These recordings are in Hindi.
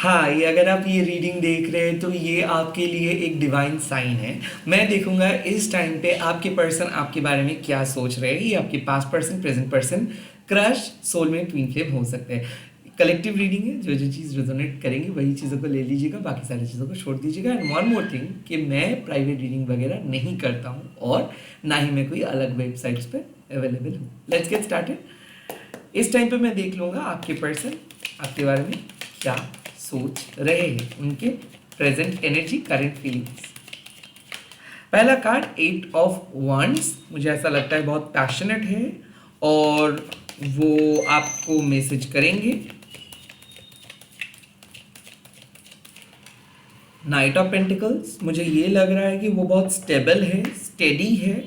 हाँ, ये अगर आप ये रीडिंग देख रहे हैं तो ये आपके लिए एक डिवाइन साइन है। मैं देखूंगा इस टाइम पे आपके पर्सन आपके बारे में क्या सोच रहे हैं। ये आपके past person, present person, crush, soulmate, twin flame हो सकते हैं। कलेक्टिव रीडिंग है, जो जो चीज़ रेजोनेट करेंगे वही चीज़ों को ले लीजिएगा, बाकी सारी चीज़ों को छोड़ दीजिएगा। एंड वन मोर थिंग कि मैं प्राइवेट रीडिंग वगैरह नहीं करता हूँ और ना ही मैं कोई अलग वेबसाइट्स पे अवेलेबल हूँ। Let's get started. इस टाइम पे मैं देख लूँगा आपके पर्सन आपके बारे में क्या सोच रहे हैं, उनके प्रेजेंट एनर्जी, करंट फीलिंग्स। पहला कार्ड 8 ऑफ वंड्स, मुझे ऐसा लगता है बहुत पैशनेट है और वो आपको मैसेज करेंगे। नाइट ऑफ पेंटिकल्स, मुझे ये लग रहा है कि वो बहुत स्टेबल है, स्टेडी है।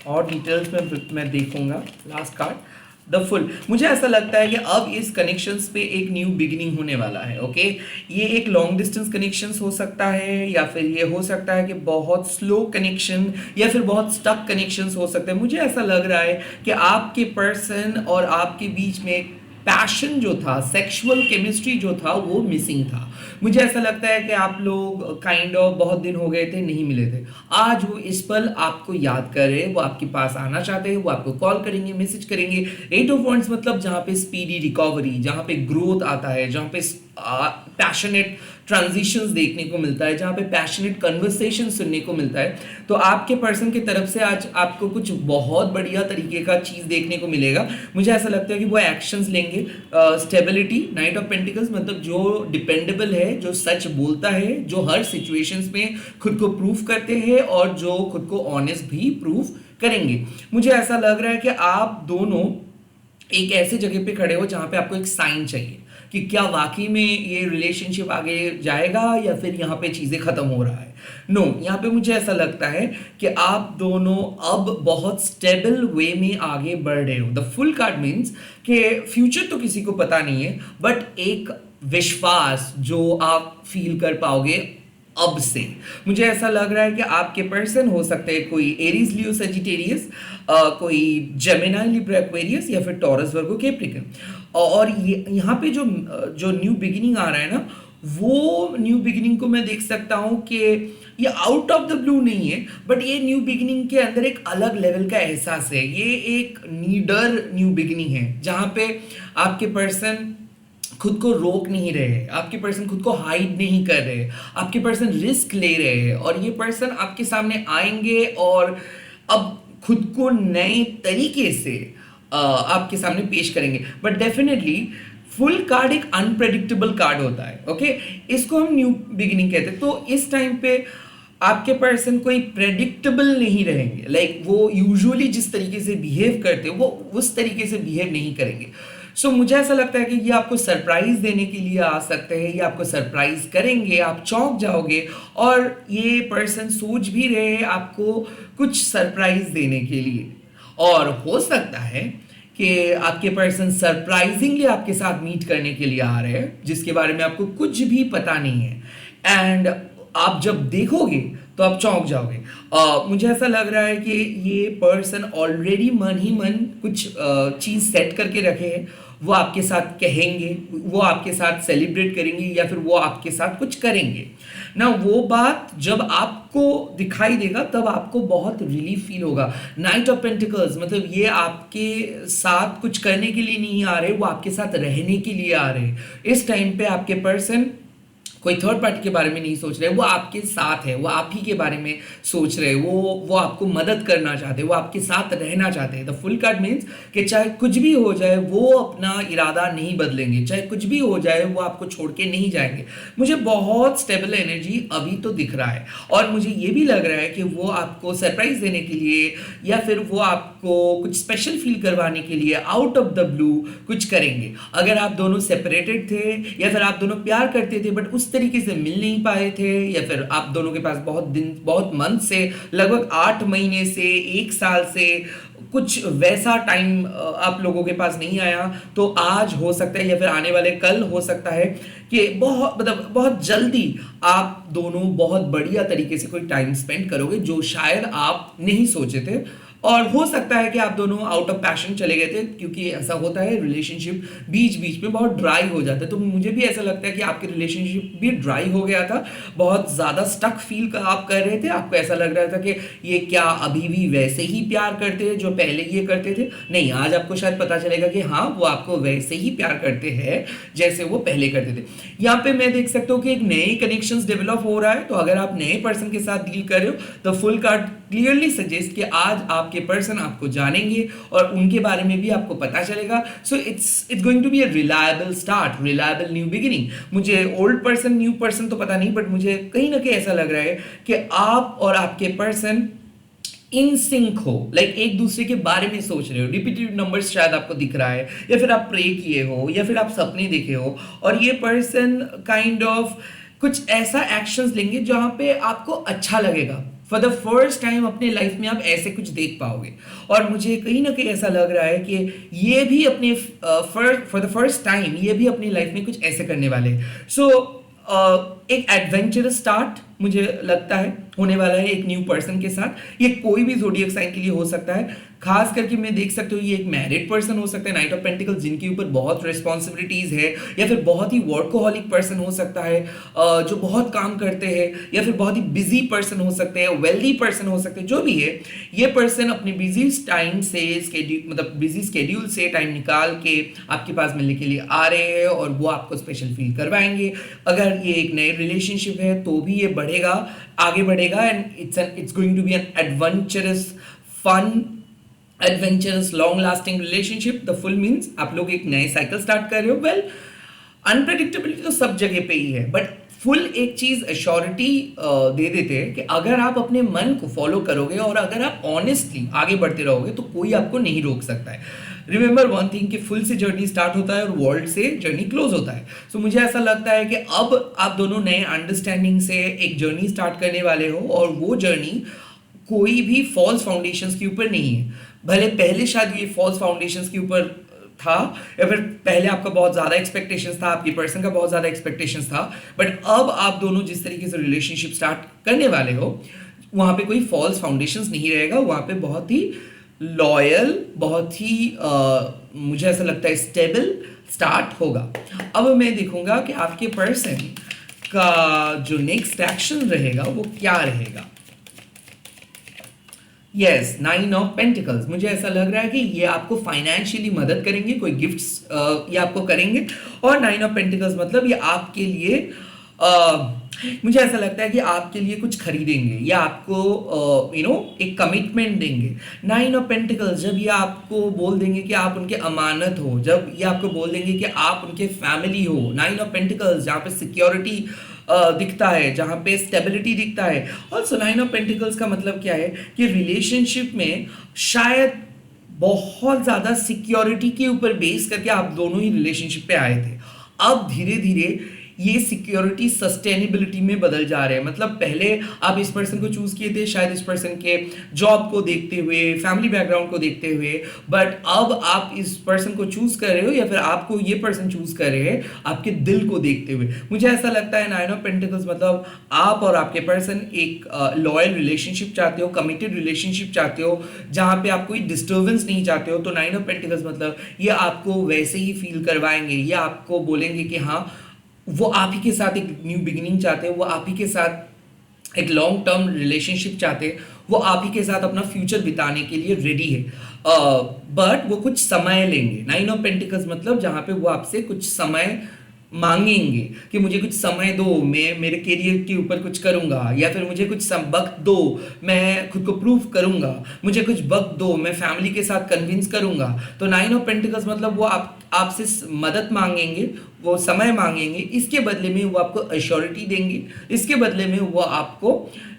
और डिटेल्स में मैं देखूंगा। लास्ट कार्ड द फुल, मुझे ऐसा लगता है कि अब इस कनेक्शंस पे एक न्यू बिगिनिंग होने वाला है। ओके, ये एक लॉन्ग डिस्टेंस कनेक्शंस हो सकता है या फिर ये हो सकता है कि बहुत स्लो कनेक्शन या फिर बहुत स्टक कनेक्शंस हो सकते हैं। मुझे ऐसा लग रहा है कि आपके पर्सन और आपके बीच में पैशन जो था, सेक्सुअल केमिस्ट्री जो था, वो मिसिंग था। मुझे ऐसा लगता है कि आप लोग काइंड ऑफ बहुत दिन हो गए थे, नहीं मिले थे। आज वो इस पल आपको याद कर रहे हैं, वो आपके पास आना चाहते हैं, वो आपको कॉल करेंगे, मैसेज करेंगे। 8 ऑफ वंड्स मतलब जहाँ पे स्पीडी रिकवरी, जहाँ पे ग्रोथ आता है, जहाँ पे पैशनेट ट्रांजिशंस देखने को मिलता है, जहाँ पे पैशनेट कन्वर्सेशन सुनने को मिलता है। तो आपके पर्सन की तरफ से आज आपको कुछ बहुत बढ़िया तरीके का चीज़ देखने को मिलेगा। मुझे ऐसा लगता है कि वो एक्शंस लेंगे। स्टेबिलिटी, नाइट ऑफ पेंटिकल्स मतलब जो डिपेंडेबल है, जो सच बोलता है, जो हर सिचुएशंस में खुद को प्रूफ करते हैं और जो खुद को ऑनेस्ट भी प्रूफ करेंगे। मुझे ऐसा लग रहा है कि आप दोनों एक ऐसे जगह पे खड़े हो जहां पे आपको एक साइन चाहिए कि क्या वाकई में ये रिलेशनशिप आगे जाएगा या फिर यहाँ पे चीज़ें ख़त्म हो रहा है। नो, यहाँ पे मुझे ऐसा लगता है कि आप दोनों अब बहुत स्टेबल वे में आगे बढ़ रहे हो। द फुल कार्ड मीन्स कि फ्यूचर तो किसी को पता नहीं है, बट एक विश्वास जो आप फील कर पाओगे अब से। मुझे ऐसा लग रहा है कि आपके पर्सन हो सकते हैं कोई एरीज, लियो, सजिटेरियस, कोई जेमिनाई, लिब्रा, एक्वेरियस या फिर टॉरस, वर्गो, कैप्रिकन। और ये यहाँ पे जो जो न्यू बिगिनिंग आ रहा है ना, वो न्यू बिगिनिंग को मैं देख सकता हूँ कि ये आउट ऑफ द ब्लू नहीं है, बट ये न्यू बिगिनिंग के अंदर एक अलग लेवल का एहसास है। ये एक नीडर न्यू बिगिनिंग है जहाँ पे आपके पर्सन खुद को रोक नहीं रहे, आपके पर्सन खुद को हाइड नहीं कर रहे, आपके पर्सन रिस्क ले रहे हैं और ये पर्सन आपके सामने आएंगे और अब खुद को नए तरीके से आपके सामने पेश करेंगे। बट डेफिनेटली फुल कार्ड एक अनप्रेडिक्टेबल कार्ड होता है। ओके, इसको हम न्यू बिगिनिंग कहते हैं। तो इस टाइम पे आपके पर्सन कोई प्रेडिक्टेबल नहीं रहेंगे। लाइक वो यूजुअली जिस तरीके से बिहेव करते हैं वो उस तरीके से बिहेव नहीं करेंगे। सो मुझे ऐसा लगता है कि ये आपको सरप्राइज देने के लिए आ सकते हैं, ये आपको सरप्राइज करेंगे, आप चौंक जाओगे और ये पर्सन सोच भी रहे हैं आपको कुछ सरप्राइज देने के लिए। और हो सकता है कि आपके पर्सन सरप्राइजिंगली आपके साथ मीट करने के लिए आ रहे हैं जिसके बारे में आपको कुछ भी पता नहीं है। एंड आप जब देखोगे तो आप चौंक जाओगे। मुझे ऐसा लग रहा है कि ये पर्सन ऑलरेडी मन ही मन कुछ चीज़ सेट करके रखे हैं। वो आपके साथ कहेंगे, वो आपके साथ सेलिब्रेट करेंगे या फिर वो आपके साथ कुछ करेंगे ना। वो बात जब आपको दिखाई देगा तब आपको बहुत रिलीफ फील होगा। नाइट ऑफ पेंटिकल्स मतलब ये आपके साथ कुछ करने के लिए नहीं आ रहे, वो आपके साथ रहने के लिए आ रहे। इस टाइम पे आपके पर्सन कोई थर्ड पार्टी के बारे में नहीं सोच रहे, वो आपके साथ है, वो आप ही के बारे में सोच रहे, वो आपको मदद करना चाहते हैं, वो आपके साथ रहना चाहते हैं। द फुल कार्ड मीन्स कि चाहे कुछ भी हो जाए वो अपना इरादा नहीं बदलेंगे, चाहे कुछ भी हो जाए वो आपको छोड़ के नहीं जाएंगे। मुझे बहुत स्टेबल एनर्जी अभी तो दिख रहा है और मुझे ये भी लग रहा है कि वो आपको सरप्राइज देने के लिए या फिर वो आपको कुछ स्पेशल फील करवाने के लिए आउट ऑफ द ब्लू कुछ करेंगे। अगर आप दोनों सेपरेटेड थे या फिर आप दोनों प्यार करते थे बट उस तरीके से मिल नहीं पाए थे या फिर आप दोनों के पास बहुत दिन, बहुत मंथ से, लगभग 8 महीने से 1 साल से कुछ वैसा टाइम आप लोगों के पास नहीं आया, तो आज हो सकता है या फिर आने वाले कल हो सकता है कि बहुत जल्दी आप दोनों बहुत बढ़िया तरीके से कोई टाइम स्पेंड करोगे जो शायद आप नहीं सोचे थे। और हो सकता है कि आप दोनों आउट ऑफ पैशन चले गए थे, क्योंकि ऐसा होता है रिलेशनशिप बीच बीच में बहुत ड्राई हो जाता है। तो मुझे भी ऐसा लगता है कि आपकी रिलेशनशिप भी ड्राई हो गया था, बहुत ज़्यादा स्टक फील आप कर रहे थे, आपको ऐसा लग रहा था कि ये क्या अभी भी वैसे ही प्यार करते हैं जो पहले ये करते थे। नहीं, आज आपको शायद पता चलेगा कि हाँ, वो आपको वैसे ही प्यार करते हैं जैसे वो पहले करते थे। यहाँ पे मैं देख सकता हूँ कि एक नए कनेक्शंस डेवलप हो रहा है। तो अगर आप नए पर्सन के साथ डील कर रहे हो तो फुल कार्ड क्लियरली सजेस्ट कि आज आपके पर्सन आपको जानेंगे और उनके बारे में भी आपको पता चलेगा। So it's going to be a reliable start, reliable new beginning. मुझे ओल्ड पर्सन न्यू पर्सन तो पता नहीं, बट मुझे कहीं ना कहीं ऐसा लग रहा है कि आप और आपके पर्सन इन सिंक हो, लाइक एक दूसरे के बारे में सोच रहे हो। रिपीटेड नंबर्स शायद आपको दिख रहा है, या फिर आप प्रे किए हो, या फिर आप सपने देखे हो, और ये पर्सन काइंड ऑफ कुछ ऐसा एक्शंस लेंगे जहां पे आपको अच्छा लगेगा। फॉर द फर्स्ट टाइम अपने लाइफ में आप ऐसे कुछ देख पाओगे। और मुझे कहीं ना कहीं ऐसा लग रहा है कि ये भी अपने फॉर द फर्स्ट टाइम ये भी अपनी लाइफ में कुछ ऐसे करने वाले हैं। सो एक एडवेंचरस स्टार्ट मुझे लगता है होने वाला है एक न्यू पर्सन के साथ। ये कोई भी ज़ोडिएक साइन के लिए हो सकता है, खास करके मैं देख सकता हूँ ये एक मैरिड पर्सन हो सकता है, नाइट ऑफ पेंटिकल्स, जिनके ऊपर बहुत रिस्पॉन्सिबिलिटीज है, या फिर बहुत ही वर्कोहॉलिक पर्सन हो सकता है जो बहुत काम करते हैं, या फिर बहुत ही बिजी पर्सन हो सकते हैं, वेल्दी पर्सन हो सकते हैं। जो भी है, ये पर्सन अपने बिजी टाइम से मतलब बिजी स्केड्यूल से टाइम निकाल के आपके पास मिलने के लिए आ रहे हैं, और वो आपको स्पेशल फील करवाएंगे। अगर ये एक नए रिलेशनशिप है तो भी ये बढ़ेगा, आगे बढ़ेगा, and it's going to be an adventurous fun adventurous long lasting relationship. The full means आप लोग एक नए साइकिल स्टार्ट कर रहे हो। वेल, अनप्रेडिक्टेबिलिटी तो सब जगह पे ही है, बट फुल एक चीज एश्योरिटी दे देते हैं कि अगर आप अपने मन को फॉलो करोगे और अगर आप ऑनेस्टली आगे बढ़ते रहोगे तो कोई आपको नहीं रोक सकता है। रिमेंबर वन थिंग कि फुल से जर्नी स्टार्ट होता है और वर्ल्ड से जर्नी क्लोज होता है। सो मुझे ऐसा लगता है कि अब आप दोनों नए अंडरस्टैंडिंग से एक जर्नी स्टार्ट करने वाले हो, और वो जर्नी कोई भी फॉल्स फाउंडेशंस के ऊपर नहीं है। भले पहले शायद ये फॉल्स फाउंडेशंस के ऊपर था, या फिर पहले आपका बहुत ज़्यादा एक्सपेक्टेशंस था, आपकी पर्सन का बहुत ज़्यादा एक्सपेक्टेशंस था, बट अब आप दोनों जिस तरीके से रिलेशनशिप स्टार्ट करने वाले हो वहाँ पे कोई फॉल्स फाउंडेशंस नहीं रहेगा। वहाँ पे बहुत ही लॉयल, बहुत ही मुझे ऐसा लगता है स्टेबल स्टार्ट होगा। अब मैं देखूंगा कि आपके पर्सन का जो नेक्स्ट एक्शन रहेगा वो क्या रहेगा। Yes, 9 of pentacles. मुझे ऐसा लग रहा है कि ये आपको फाइनेंशियली मदद करेंगे, कोई गिफ्ट्स ये आपको करेंगे। और 9 ऑफ पेंटिकल्स मतलब ये आपके लिए मुझे ऐसा लगता है कि आपके लिए कुछ खरीदेंगे, या आपको एक कमिटमेंट देंगे। 9 ऑफ पेंटिकल्स जब ये आपको बोल देंगे कि आप उनके अमानत हो, जब ये आपको बोल देंगे कि आप उनके फैमिली हो। 9 ऑफ पेंटिकल्स जहाँ पे सिक्योरिटी दिखता है, जहाँ पे स्टेबिलिटी दिखता है। ऑल्सो 9 ऑफ पेंटिकल्स का मतलब क्या है कि रिलेशनशिप में शायद बहुत ज़्यादा सिक्योरिटी के ऊपर बेस करके आप दोनों ही रिलेशनशिप पे आए थे। अब धीरे धीरे ये सिक्योरिटी सस्टेनेबिलिटी में बदल जा रहे हैं। मतलब पहले आप इस पर्सन को चूज किए थे शायद इस पर्सन के जॉब को देखते हुए, फैमिली बैकग्राउंड को देखते हुए, बट अब आप इस पर्सन को चूज कर रहे हो, या फिर आपको ये पर्सन चूज कर रहे हैं आपके दिल को देखते हुए। मुझे ऐसा लगता है 9 ऑफ पेंटिकल्स मतलब आप और आपके पर्सन एक लॉयल रिलेशनशिप चाहते हो, कमिटेड रिलेशनशिप चाहते हो, जहां पे आप कोई डिस्टर्बेंस नहीं चाहते हो। तो 9 ऑफ पेंटिकल्स मतलब ये आपको वैसे ही फील करवाएंगे, ये आपको बोलेंगे कि हाँ, वो आप ही के साथ एक न्यू बिगिनिंग चाहते हैं, वो आप ही के साथ एक लॉन्ग टर्म रिलेशनशिप चाहते हैं, वो आप ही के साथ अपना फ्यूचर बिताने के लिए रेडी है। बट वो कुछ समय लेंगे। 9 ऑफ पेंटिकल्स मतलब जहाँ पे वो आपसे कुछ समय मांगेंगे कि मुझे कुछ समय दो, मैं मेरे करियर के ऊपर कुछ करूंगा, या फिर मुझे कुछ वक्त दो, मैं खुद को प्रूव करूंगा, मुझे कुछ वक्त दो, मैं फैमिली के साथ कन्विंस करूंगा। तो 9 ऑफ पेंटिकल्स मतलब वो आपसे मदद मांगेंगे, वो समय मांगेंगे, इसके बदले में वो आपको एश्योरिटी देंगे, इसके बदले में वो आपको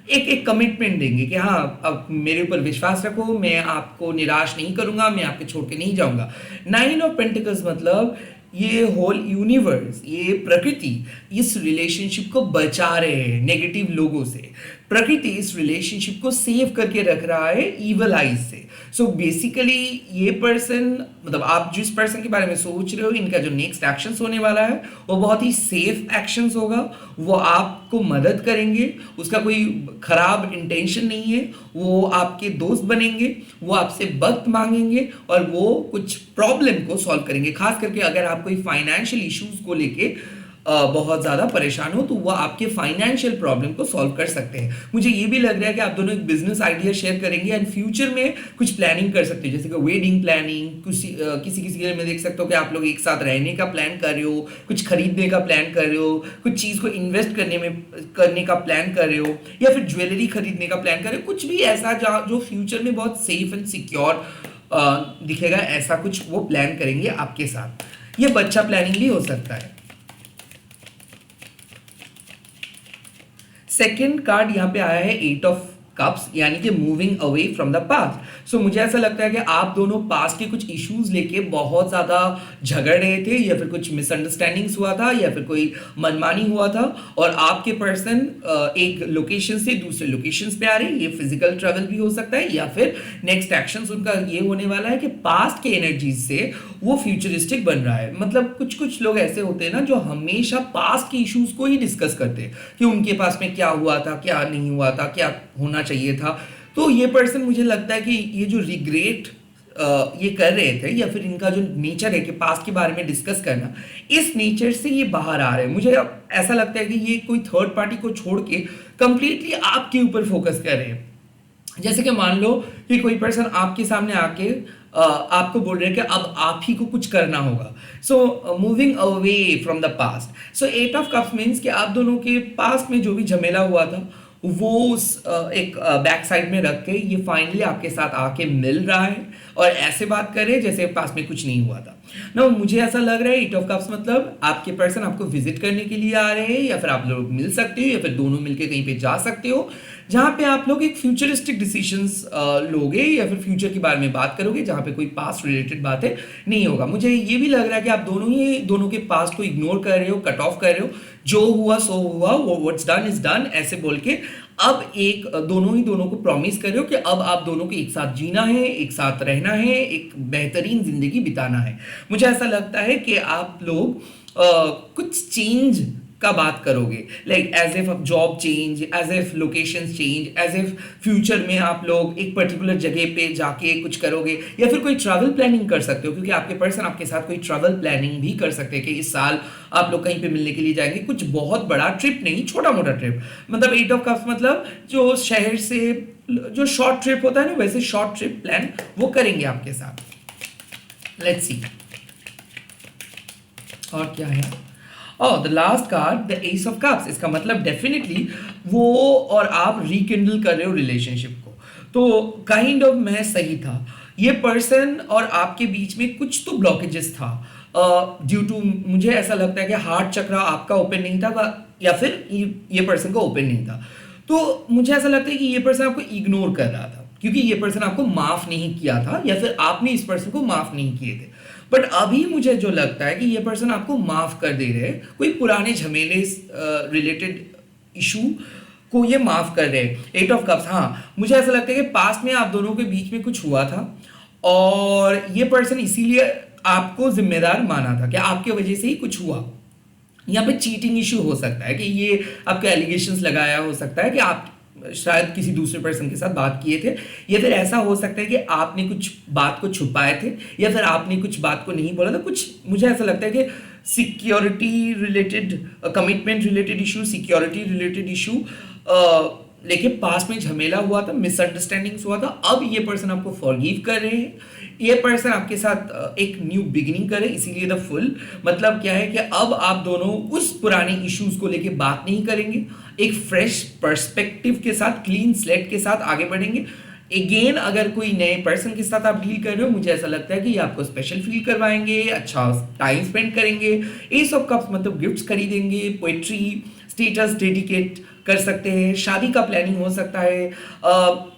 एक कमिटमेंट देंगे कि हाँ, अब मेरे ऊपर विश्वास रखो, मैं आपको निराश नहीं करूंगा, मैं आपको छोड़ के नहीं जाऊंगा। 9 ऑफ पेंटिकल्स मतलब ये होल यूनिवर्स, ये प्रकृति इस रिलेशनशिप को बचा रहे हैं नेगेटिव लोगों से। प्रकृति इस रिलेशनशिप को सेव करके रख रहा है ईवल आइज से। सो बेसिकली ये पर्सन, मतलब आप जिस पर्सन के बारे में सोच रहे हो, इनका जो नेक्स्ट एक्शंस होने वाला है वो बहुत ही सेफ एक्शंस होगा। वो आपको मदद करेंगे, उसका कोई खराब इंटेंशन नहीं है, वो आपके दोस्त बनेंगे, वो आपसे वक्त मांगेंगे और वो कुछ प्रॉब्लम को सॉल्व करेंगे। खास करके अगर आप कोई फाइनेंशियल इश्यूज को लेके बहुत ज़्यादा परेशान हो तो वो आपके फाइनेंशियल प्रॉब्लम को सॉल्व कर सकते हैं। मुझे ये भी लग रहा है कि आप दोनों एक बिजनेस आइडिया शेयर करेंगे एंड फ्यूचर में कुछ प्लानिंग कर सकते हैं, जैसे कि वेडिंग प्लानिंग, किसी के मैं देख सकता हूँ कि आप लोग एक साथ रहने का प्लान कर रहे हो, कुछ खरीदने का प्लान कर रहे हो, कुछ चीज़ को इन्वेस्ट करने का प्लान कर रहे हो, या फिर ज्वेलरी खरीदने का प्लान कर रहे हो, कुछ भी ऐसा जो फ्यूचर में बहुत सेफ एंड सिक्योर दिखेगा, ऐसा कुछ वो प्लान करेंगे आपके साथ। ये बच्चा प्लानिंग भी हो सकता है। सेकेंड कार्ड यहाँ पे आया है 8 ऑफ कप्स, यानी कि moving away from the past. So मुझे ऐसा लगता है कि आप दोनों पास्ट के कुछ इश्यूज लेके बहुत ज़्यादा झगड़ रहे थे, या फिर कुछ मिसअंडरस्टैंडिंग्स हुआ था, या फिर कोई मनमानी हुआ था, और आपके पर्सन एक लोकेशन से दूसरे लोकेशन पे आ रहे हैं। ये फिजिकल ट्रैवल भी हो सकता है, या फिर नेक्स्ट एक्शंस उनका ये होने वाला है कि पास्ट के एनर्जीज से वो फ्यूचरिस्टिक बन रहा है। मतलब कुछ लोग ऐसे होते हैं ना जो हमेशा पास्ट के इश्यूज को ही डिस्कस करते हैं कि उनके पास में क्या हुआ था, क्या नहीं हुआ था, क्या होना चाहिए था। तो ये पर्सन, मुझे लगता है कि ये जो रिग्रेट ये कर रहे थे, या फिर इनका जो नेचर है कि पास्ट के बारे में डिस्कस करना, इस नेचर से ये बाहर आ रहे हैं। मुझे ऐसा लगता है कि ये कोई थर्ड पार्टी को छोड़ के कंप्लीटली आपके ऊपर फोकस कर रहे हैं। जैसे कि मान लो कि कोई पर्सन आपके सामने आके आपको बोल रहे हैं कि अब आप ही को कुछ करना होगा। So moving away from the past. So 8 of cups means कि आप दोनों के पास्ट में जो भी झमेला हुआ था वो उस एक बैक साइड में रख के ये फाइनली आपके साथ आके मिल रहा है और ऐसे बात करे जैसे पास में कुछ नहीं हुआ था ना। मुझे ऐसा लग रहा है 8 ऑफ कप्स मतलब आपके पर्सन आपको विजिट करने के लिए आ रहे हैं, या फिर आप लोग मिल सकते हो, या फिर दोनों मिलके कहीं पे जा सकते हो जहाँ पे आप लोग एक फ्यूचरिस्टिक डिसीजंस लोगे, या फिर फ्यूचर के बारे में बात करोगे जहाँ पे कोई पास्ट रिलेटेड बातें नहीं होगा। मुझे ये भी लग रहा है कि आप दोनों के पास्ट को इग्नोर कर रहे हो, कट ऑफ कर रहे हो, जो हुआ सो हुआ, वो व्हाट्स डन इज डन ऐसे बोल के अब एक दोनों को प्रॉमिस कर रहे हो कि अब आप दोनों को एक साथ जीना है, एक साथ रहना है, एक बेहतरीन जिंदगी बिताना है। मुझे ऐसा लगता है कि आप लोग कुछ चेंज का बात करोगे, like as if job change, as if location change, as if future में आप लोग एक पर्टिकुलर जगह पे जाके कुछ करोगे, या फिर कोई ट्रैवल प्लानिंग कर सकते हो, क्योंकि आपके पर्सन आपके साथ कोई ट्रैवल प्लानिंग भी कर सकते हैं कि इस साल आप लोग कहीं पे मिलने के लिए जाएंगे। कुछ बहुत बड़ा ट्रिप नहीं, छोटा मोटा ट्रिप। मतलब 8 ऑफ कप्स मतलब जो शहर से जो शॉर्ट ट्रिप होता है ना, वैसे शॉर्ट ट्रिप प्लान वो करेंगे आपके साथ। लेट्स सी और क्या है। The last card the S of cups. इसका मतलब डेफिनेटली वो और आप रिकिंडल कर रहे हो रिलेशनशिप को। तो काइंड ऑफ मैं सही था, ये पर्सन और आपके बीच में कुछ तो ब्लॉकेजेस था ड्यू टू, मुझे ऐसा लगता है कि हार्ट चक्र आपका ओपन नहीं था, या फिर ये पर्सन का ओपन नहीं था। तो मुझे ऐसा लगता है कि ये पर्सन आपको इग्नोर कर रहा था, क्योंकि ये पर्सन आपको माफ नहीं किया था, या फिर आपने इस पर्सन को माफ नहीं किए थे। बट अभी मुझे जो लगता है कि ये पर्सन आपको माफ कर दे रहे हैं, कोई पुराने झमेले रिलेटेड इशू को ये माफ कर रहे हैं। 8 ऑफ कप्स, हाँ मुझे ऐसा लगता है कि पास्ट में आप दोनों के बीच में कुछ हुआ था और ये पर्सन इसीलिए आपको जिम्मेदार माना था कि आपके वजह से ही कुछ हुआ। यहाँ पे चीटिंग इशू हो सकता है कि ये आपके एलिगेशंस लगाया हो सकता है कि आप शायद किसी दूसरे पर्सन के साथ बात किए थे, या फिर ऐसा हो सकता है कि आपने कुछ बात को छुपाए थे, या फिर आपने कुछ बात को नहीं बोला था। कुछ मुझे ऐसा लगता है कि security related, commitment related issue, security related issue लेकिन पास्ट में झमेला हुआ था, मिसअंडरस्टैंडिंग्स हुआ था। अब ये पर्सन आपको फॉरगिव कर रहे हैं, ये पर्सन आपके साथ एक न्यू बिगिनिंग करे, इसीलिए द फुल मतलब क्या है कि अब आप दोनों उस पुराने इश्यूज को लेके बात नहीं करेंगे, एक फ्रेश पर्सपेक्टिव के साथ, क्लीन स्लेट के साथ आगे बढ़ेंगे। अगेन अगर कोई नए पर्सन के साथ आप डील कर रहे हो, मुझे ऐसा लगता है कि ये आपको स्पेशल फील करवाएंगे, अच्छा टाइम स्पेंड करेंगे। एस ऑफ कप्स मतलब गिफ्ट्स खरीदेंगे, पोएट्री, स्टेटस डेडिकेट कर सकते हैं, शादी का प्लानिंग हो सकता है,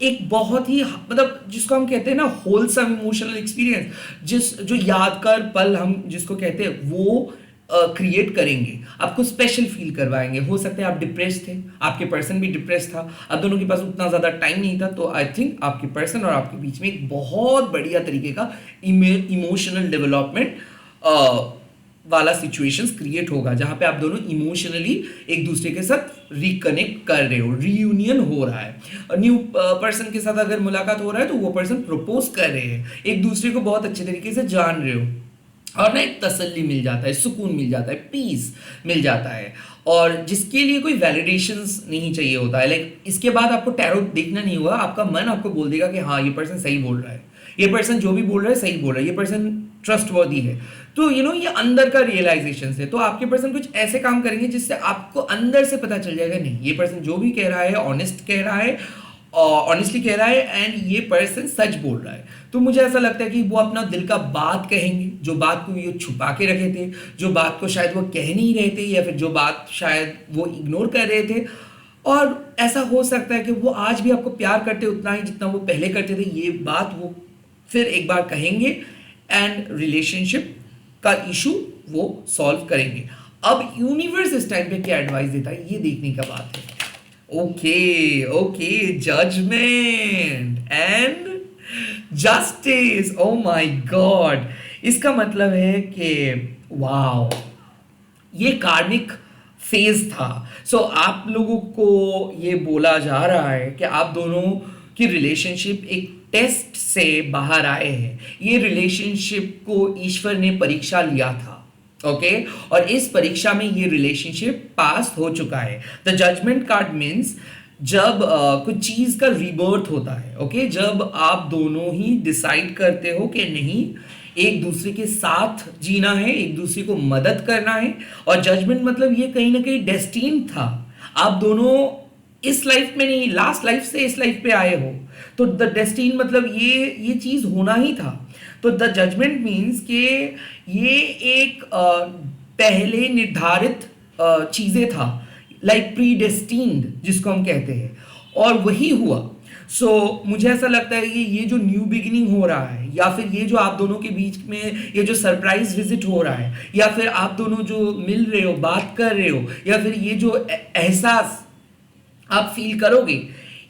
एक बहुत ही मतलब जिसको हम कहते हैं ना होलसम इमोशनल एक्सपीरियंस, जो यादगार पल हम जिसको कहते हैं, वो क्रिएट करेंगे, आपको स्पेशल फील करवाएंगे। हो सकता है आप डिप्रेस थे, आपके पर्सन भी डिप्रेस था, अब दोनों के पास उतना ज़्यादा टाइम नहीं था, तो आई थिंक आपके पर्सन और आपके बीच में एक बहुत बढ़िया तरीके का इमोशनल डेवलपमेंट वाला सिचुएशंस क्रिएट होगा, जहां पे आप दोनों इमोशनली एक दूसरे के साथ रिकनेक्ट कर रहे हो, रीयूनियन हो रहा है। न्यू पर्सन के साथ अगर मुलाकात हो रहा है तो वो पर्सन प्रपोज कर रहे हैं, एक दूसरे को बहुत अच्छे तरीके से जान रहे हो, और ना एक तसल्ली मिल जाता है, सुकून मिल जाता है, पीस मिल जाता है, और जिसके लिए कोई वैलिडेशंस नहीं चाहिए होता है। लाइक इसके बाद आपको टैरो देखना नहीं होगा, आपका मन आपको बोल देगा कि हाँ ये पर्सन सही बोल रहा है, ये पर्सन जो भी बोल रहा है सही बोल रहा है, ये पर्सन ट्रस्टवर्दी है। तो ये अंदर का रियलाइजेशन है, तो आपके पर्सन कुछ ऐसे काम करेंगे जिससे आपको अंदर से पता चल जाएगा नहीं ये पर्सन जो भी कह रहा है ऑनेस्ट कह रहा है, ऑनेस्टली कह रहा है, एंड ये पर्सन सच बोल रहा है। तो मुझे ऐसा लगता है कि वो अपना दिल का बात कहेंगे, जो बात को ये छुपा के रखे थे, जो बात को शायद वो कह नहीं रहे थे, या फिर जो बात शायद वो इग्नोर कर रहे थे। और ऐसा हो सकता है कि वो आज भी आपको प्यार करते उतना ही जितना वो पहले करते थे, ये बात वो फिर एक बार कहेंगे, एंड रिलेशनशिप का इशू वो सॉल्व करेंगे। अब यूनिवर्स इस टाइम पे क्या एडवाइस देता है ये देखने का बात है। Okay, judgement and justice, oh my God, इसका मतलब है कि वाओ, ये कार्मिक फेज था। सो आप लोगों को ये बोला जा रहा है कि आप दोनों की रिलेशनशिप एक टेस्ट से बाहर आए हैं। ये रिलेशनशिप को ईश्वर ने परीक्षा लिया था, ओके, और इस परीक्षा में ये रिलेशनशिप पास हो चुका है। द जजमेंट कार्ड मीन्स जब कुछ चीज का रीबर्थ होता है, ओके, जब आप दोनों ही डिसाइड करते हो कि नहीं एक दूसरे के साथ जीना है, एक दूसरे को मदद करना है। और जजमेंट मतलब ये कहीं ना कहीं डेस्टिन था, आप दोनों इस लाइफ में नहीं, लास्ट लाइफ से इस लाइफ पे आए हो, तो द डेस्टिन मतलब ये चीज होना ही था। तो द जजमेंट मीन्स कि ये एक पहले निर्धारित चीजें था, लाइक प्री डेस्टिन्ड जिसको हम कहते हैं, और वही हुआ। सो मुझे ऐसा लगता है कि ये जो न्यू बिगिनिंग हो रहा है, या फिर ये जो आप दोनों के बीच में ये जो सरप्राइज विजिट हो रहा है, या फिर आप दोनों जो मिल रहे हो, बात कर रहे हो, या फिर ये जो एहसास आप फील करोगे,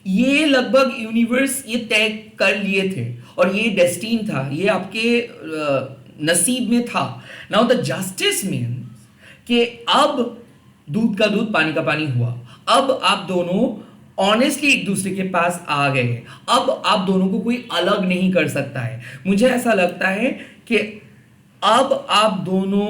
ये लगभग यूनिवर्स ये तय कर लिए थे, और ये डेस्टिन था, ये आपके नसीब में था। नाउ द जस्टिस मीन्स कि अब दूध का दूध पानी का पानी हुआ, अब आप दोनों ऑनेस्टली एक दूसरे के पास आ गए, अब आप दोनों को कोई अलग नहीं कर सकता है। मुझे ऐसा लगता है कि अब आप दोनों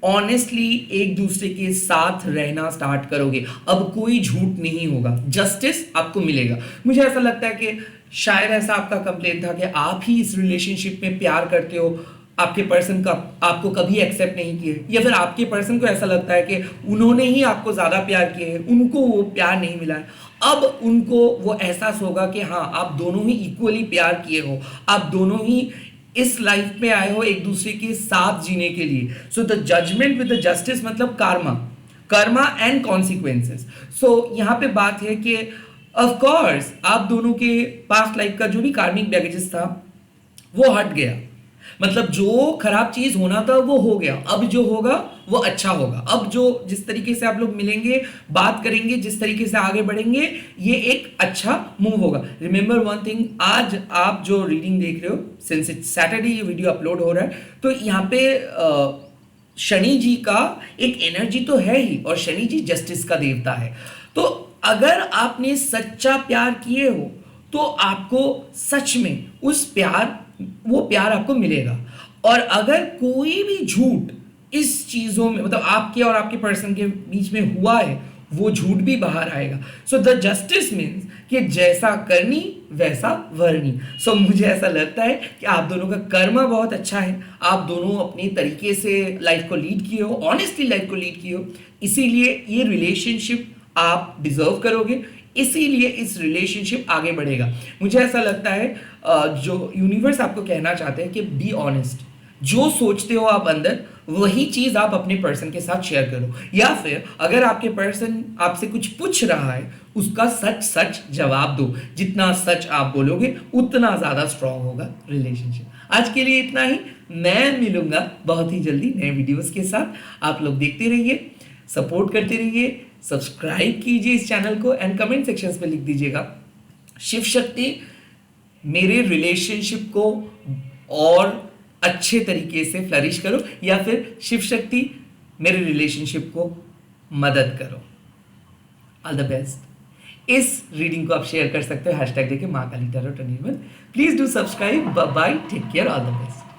ऑनेस्टली एक दूसरे के साथ रहना स्टार्ट करोगे, अब कोई झूठ नहीं होगा, जस्टिस आपको मिलेगा। मुझे ऐसा लगता है कि शायद ऐसा आपका कंप्लेंट था कि आप ही इस रिलेशनशिप में प्यार करते हो, आपके पर्सन का आपको कभी एक्सेप्ट नहीं किए, या फिर आपके पर्सन को ऐसा लगता है कि उन्होंने ही आपको ज़्यादा प्यार किए है, उनको वो प्यार नहीं मिला है। अब उनको वो एहसास होगा कि हाँ आप दोनों ही इक्वली प्यार किए हो, आप दोनों ही इस लाइफ में आए हो एक दूसरे के साथ जीने के लिए। So the judgement with the justice मतलब कर्मा एंड कॉन्सिक्वेंसेस। सो यहाँ पे बात है कि ऑफ कोर्स आप दोनों के पास्ट लाइफ का जो भी कार्मिक बैगेजेस था वो हट गया, मतलब जो खराब चीज होना था वो हो गया, अब जो होगा वो अच्छा होगा। अब जो जिस तरीके से आप लोग मिलेंगे, बात करेंगे, जिस तरीके से आगे बढ़ेंगे, ये एक अच्छा मूव होगा। रिमेंबर वन थिंग, आज आप जो रीडिंग देख रहे हो, सिंस इट्स सैटरडे ये वीडियो अपलोड हो रहा है, तो यहाँ पे शनि जी का एक एनर्जी तो है ही, और शनि जी जस्टिस का देवता है। तो अगर आपने सच्चा प्यार किए हो तो आपको सच में वो प्यार आपको मिलेगा। और अगर कोई भी झूठ इस चीजों में, मतलब आपके और आपके पर्सन के बीच में हुआ है, वो झूठ भी बाहर आएगा। सो द जस्टिस मीन्स कि जैसा करनी वैसा वरनी। सो मुझे ऐसा लगता है कि आप दोनों का कर्म बहुत अच्छा है, आप दोनों अपने तरीके से लाइफ को लीड किए हो, ऑनेस्टली लाइफ को लीड किए हो, इसीलिए ये रिलेशनशिप आप डिजर्व करोगे, इसीलिए इस रिलेशनशिप आगे बढ़ेगा। मुझे ऐसा लगता है जो यूनिवर्स आपको कहना चाहते हैं कि बी ऑनेस्ट, जो सोचते हो आप अंदर वही चीज आप अपने पर्सन के साथ शेयर करो, या फिर अगर आपके पर्सन आपसे कुछ पूछ रहा है उसका सच सच जवाब दो। जितना सच आप बोलोगे उतना ज्यादा स्ट्रांग होगा रिलेशनशिप। आज के लिए इतना ही। मैं मिलूंगा बहुत ही जल्दी नए वीडियोस के साथ। आप लोग देखते रहिए, सपोर्ट करते रहिए, सब्सक्राइब कीजिए इस चैनल को एंड कमेंट सेक्शंस में लिख दीजिएगा शिव शक्ति मेरे रिलेशनशिप को और अच्छे तरीके से फ्लरिश करो, या फिर शिव शक्ति मेरे रिलेशनशिप को मदद करो। All the best. इस रीडिंग को आप शेयर कर सकते हो हैशटैग देके Maa Kali tarot 21। Please do subscribe. Bye, take care, all the best.